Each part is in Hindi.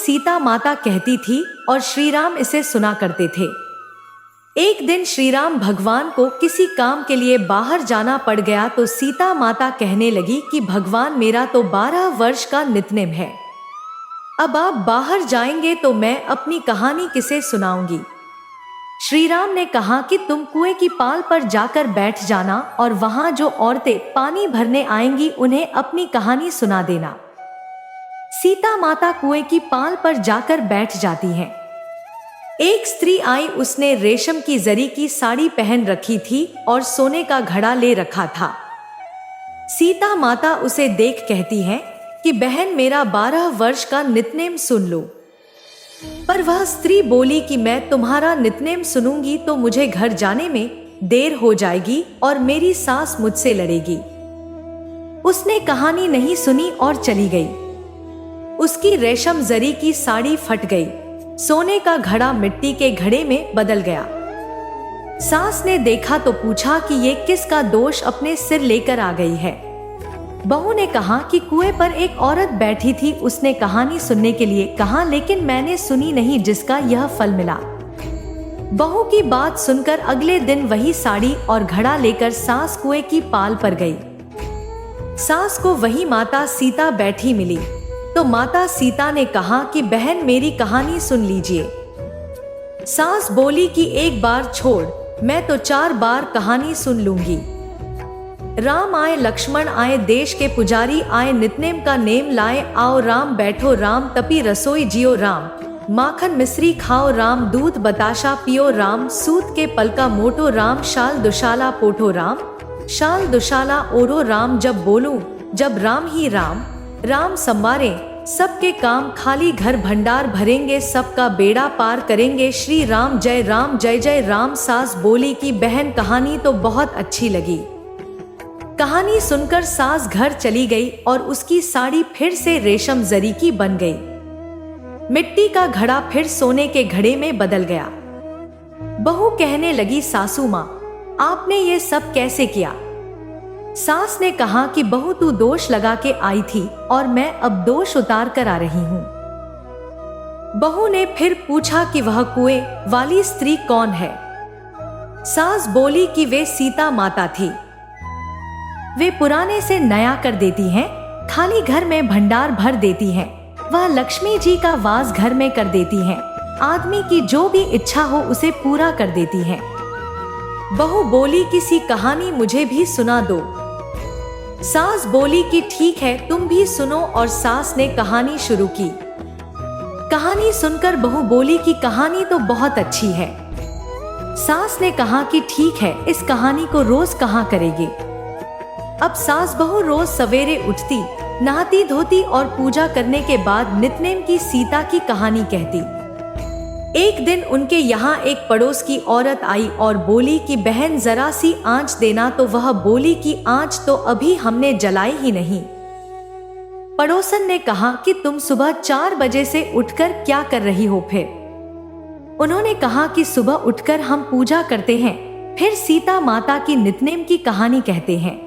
सीता माता कहती थी और श्री राम इसे सुना करते थे। एक दिन श्री राम भगवान को किसी काम के लिए बाहर जाना पड़ गया तो सीता माता कहने लगी कि भगवान मेरा तो 12 वर्ष का नितनेम है, अब आप बाहर जाएंगे तो मैं अपनी कहानी किसे सुनाऊंगी। श्री राम ने कहा कि तुम कुएं की पाल पर जाकर बैठ जाना और वहां जो औरतें पानी भरने आएंगी उन्हें अपनी कहानी सुना देना। सीता माता कुएं की पाल पर जाकर बैठ जाती हैं। एक स्त्री आई, उसने रेशम की जरी की साड़ी पहन रखी थी और सोने का घड़ा ले रखा था। सीता माता उसे देख कहती है कि बहन मेरा 12 वर्ष का नितनेम सुन लो। पर वह स्त्री बोली कि मैं तुम्हारा नितनेम सुनूंगी तो मुझे घर जाने में देर हो जाएगी और मेरी सास मुझसे लड़ेगी। उसने कहानी नहीं सुनी और चली गई। उसकी रेशम जरी की साड़ी फट गई, सोने का घड़ा मिट्टी के घड़े में बदल गया। सास ने देखा तो पूछा कि ये किसका दोष अपने सिर लेकर आ गई है। बहू ने कहा कि कुएं पर एक औरत बैठी थी, उसने कहानी सुनने के लिए कहा लेकिन मैंने सुनी नहीं जिसका यह फल मिला। बहू की बात सुनकर अगले दिन वही साड़ी और घड़ा लेकर सास कुएं की पाल पर गई। सास को वही माता सीता बैठी मिली तो माता सीता ने कहा कि बहन मेरी कहानी सुन लीजिए। सास बोली कि एक बार छोड़, मैं तो 4 बार कहानी सुन लूंगी। राम आए लक्ष्मण आए, देश के पुजारी आए, नितनेम का नेम लाए, आओ राम बैठो राम, तपी रसोई जियो राम, माखन मिश्री खाओ राम, दूध बताशा पियो राम, सूत के पलका मोटो राम, शाल दुशाला पोठो राम, शाल दुशाला ओढ़ो राम, जब बोलूं जब राम ही राम, राम संवारे सबके काम, खाली घर भंडार भरेंगे, सबका बेड़ा पार करेंगे, श्री राम जय जय राम। सास बोली कि बहन कहानी तो बहुत अच्छी लगी। कहानी सुनकर सास घर चली गई और उसकी साड़ी फिर से रेशम जरी की बन गई। मिट्टी का घड़ा फिर सोने के घड़े में बदल गया। बहू कहने लगी सासू माँ आपने ये सब कैसे किया। सास ने कहा कि बहू तू दोष लगा के आई थी और मैं अब दोष उतार कर आ रही हूँ। बहू ने फिर पूछा कि वह कुएं वाली स्त्री कौन है। सास बोली कि वे सीता माता थी। वे पुराने से नया कर देती हैं, खाली घर में भंडार भर देती हैं, वह लक्ष्मी जी का वास घर में कर देती हैं, आदमी की जो भी इच्छा हो उसे पूरा कर देती हैं। बहू बोली किसी कहानी मुझे भी सुना दो। सास बोली कि ठीक है तुम भी सुनो और सास ने कहानी शुरू की। कहानी सुनकर बहू बोली कि कहानी तो बहुत अच्छी है। सास ने कहा कि ठीक है इस कहानी को रोज कहाँ करेंगे। अब सास बहू रोज सवेरे उठती, नहाती धोती और पूजा करने के बाद नितनेम की सीता की कहानी कहती। एक दिन उनके यहाँ एक पड़ोस की औरत आई और बोली कि बहन जरा सी आंच देना, तो वह बोली कि आंच तो अभी हमने जलाई ही नहीं। पड़ोसन ने कहा कि तुम सुबह 4 बजे से उठकर क्या कर रही हो। फिर उन्होंने कहा कि सुबह उठकर हम पूजा करते हैं, फिर सीता माता की नितनेम की कहानी कहते हैं।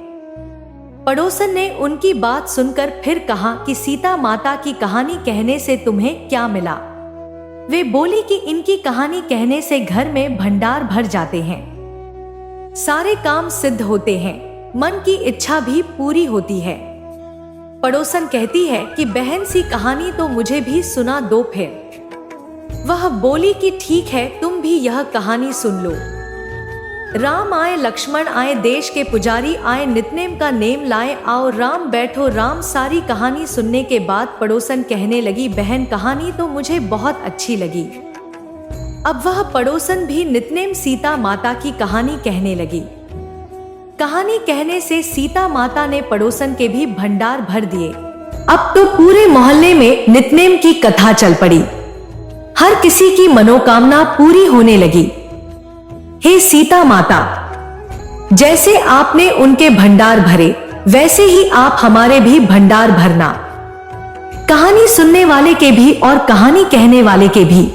पड़ोसन ने उनकी बात सुनकर फिर कहा कि सीता माता की कहानी कहने से तुम्हें क्या मिला। वे बोली कि इनकी कहानी कहने से घर में भंडार भर जाते हैं, सारे काम सिद्ध होते हैं, मन की इच्छा भी पूरी होती है। पड़ोसन कहती है कि बहन सी कहानी तो मुझे भी सुना दो। फिर वह बोली कि ठीक है तुम भी यह कहानी सुन लो। राम आए लक्ष्मण आए, देश के पुजारी आए, नितनेम का नेम लाए, आओ राम बैठो राम। सारी कहानी सुनने के बाद पड़ोसन कहने लगी बहन कहानी तो मुझे बहुत अच्छी लगी। अब वह पड़ोसन भी नितनेम सीता माता की कहानी कहने लगी। कहानी कहने से सीता माता ने पड़ोसन के भी भंडार भर दिए। अब तो पूरे मोहल्ले में नितनेम की कथा चल पड़ी। हर किसी की मनोकामना पूरी होने लगी। हे सीता माता, जैसे आपने उनके भंडार भरे वैसे ही आप हमारे भी भंडार भरना। कहानी सुनने वाले के भी और कहानी कहने वाले के भी।